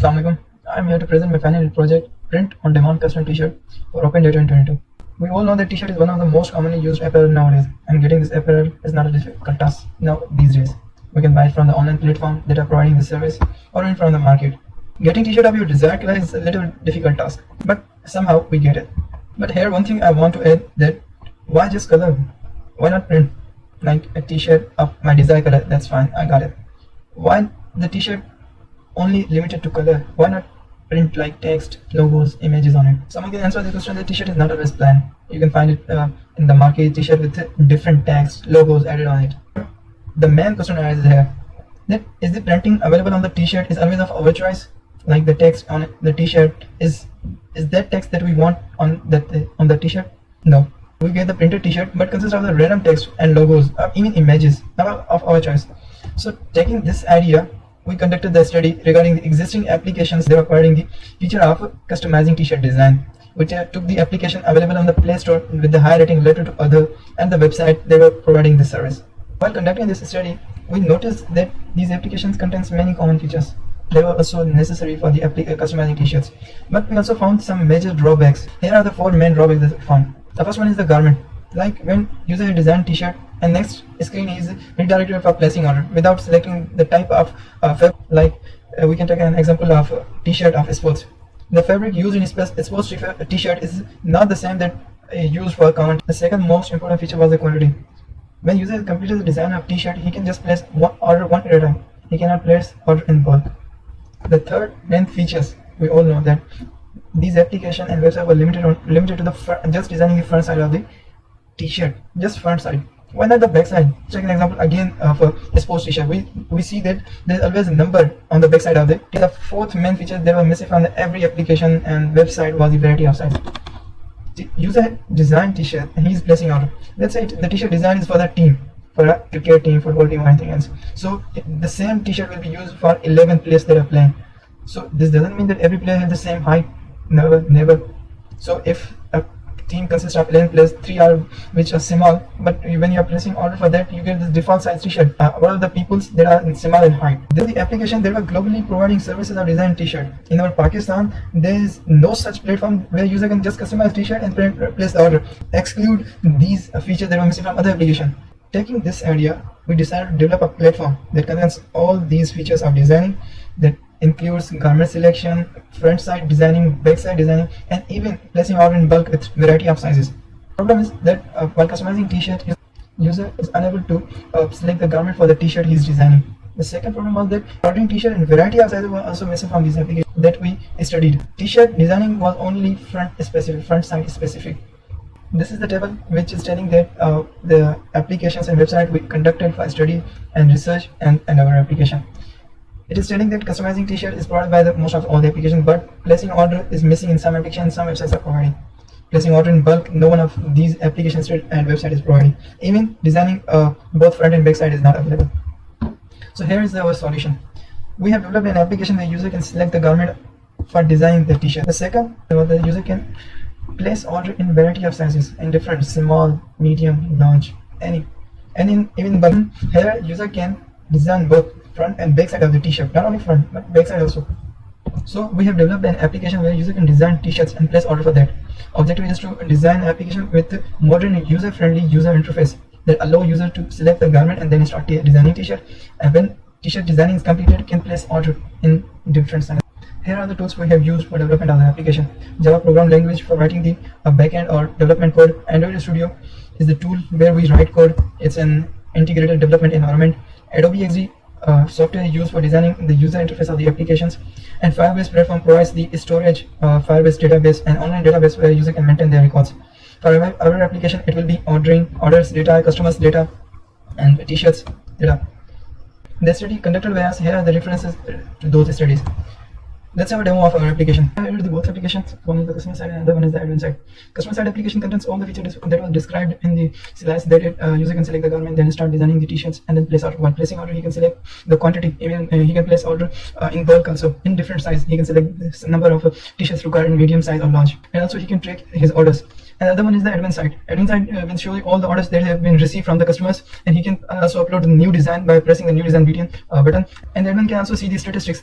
Assalamualaikum. I'm here to present my final project, Print on Demand Custom T-shirt for Open Data in 22. We all know that T-shirt is one of the most commonly used apparel nowadays, and getting this apparel is not a difficult task now these days. We can buy it from the online platform that are providing this service, or even from the market. Getting T-shirt of your desired color is a little difficult task, but somehow we get it. But here one thing I want to add, that why just color? Why not print? Like a T-shirt of my desired color, that's fine, I got it. Why the T-shirt only limited to color? Why not print like text, logos, images on it? Someone can answer the question that T-shirt is not always plain. You can find it in the market T-shirt with different text, logos added on it. The main question arises here, that is the printing available on the T-shirt is always of our choice? Like the text on the T-shirt is that text that we want on the T-shirt? No. We get the printed T-shirt but consists of the random text and logos or even images of our choice. So taking this idea, we conducted the study regarding the existing applications that were providing the feature of customizing T-shirt design. We took the application available on the Play Store with the high rating related to other and the website they were providing this service. While conducting this study, we noticed that these applications contains many common features. They were also necessary for the customizing T-shirts. But we also found some major drawbacks. Here are the 4 main drawbacks that we found. The first one is the garment. Like when user design T-shirt and next screen is redirected for placing order without selecting the type of fabric. Like we can take an example of T-shirt of sports. The fabric used in sports T-shirt is not the same that used for garment. The second most important feature was the quantity. When user completes the design of T-shirt, he can just place order one at a time. He cannot place order in bulk. The third main features, we all know that these applications and websites were limited to the just designing the front side of the T-shirt, just front side. Why not the back side? Check an example again for a sports T-shirt. We see that there's always a number on the back side of it. The fourth main feature that was missing from every application and website was the variety of size. The user designed T-shirt and he's placing order. Let's say the T-shirt design is for the team, for a cricket team, football team, or anything else. So the same T-shirt will be used for 11 players that are playing. So this doesn't mean that every player has the same height. Never. So if a team consists of 11 players, 3 are which are small, but when you are placing order for that, you get this default size T-shirt. What are the peoples that are small in height? Then the application that were globally providing services of design T-shirt. In our Pakistan, there is no such platform where user can just customize T-shirt and place the order. Exclude these features that were missing from other application. Taking this idea, we decided to develop a platform that contains all these features of designing, that includes garment selection, front side designing, back side designing, and even placing order in bulk with variety of sizes. The problem is that while customizing T-shirt, user is unable to select the garment for the T-shirt he is designing. The second problem was that ordering T-shirt in variety of sizes were also missing from these applications that we studied. T-shirt designing was only front side specific. This is the table which is telling that the applications and website we conducted for study and research and our application. It is telling that customizing T-shirt is provided by most of all the applications, but placing order is missing in some applications. Some websites are providing. Placing order in bulk, no one of these applications and website is providing. Even designing both front and back side is not available. So here is our solution. We have developed an application where user can select the garment for designing the T-shirt. The second, the user can place order in variety of sizes, in different small, medium, large, any, and even button. Here user can design both front and back side of the T-shirt, not only front but back side also. So we have developed an application where user can design T-shirts and place order for that. Objective is to design an application with modern user-friendly user interface that allow user to select the garment and then start designing T-shirt. And when T-shirt designing is completed, can place order in different sizes. Here are the tools we have used for development of the application. Java program language for writing the backend or development code. Android Studio is the tool where we write code. It's an integrated development environment. Adobe XD software is used for designing the user interface of the applications. And Firebase platform provides the storage, Firebase database and online database where user can maintain their records. For our application, it will be orders data, customers data, and T-shirts data. The study conducted by us. Here are the references to those studies. Let's have a demo of our application. I added both applications. One is the customer side and the other one is the admin side. Customer side application contains all the features that were described in the slides. That user can select the garment, then start designing the T-shirts, and then place order. While placing order, he can select the quantity. Even he can place order in bulk also, in different size. He can select the number of T-shirts required in medium size or large, and also he can track his orders. And the other one is the admin side. Admin side will show you all the orders that have been received from the customers, and he can also upload the new design by pressing the new design button. And the admin can also see the statistics.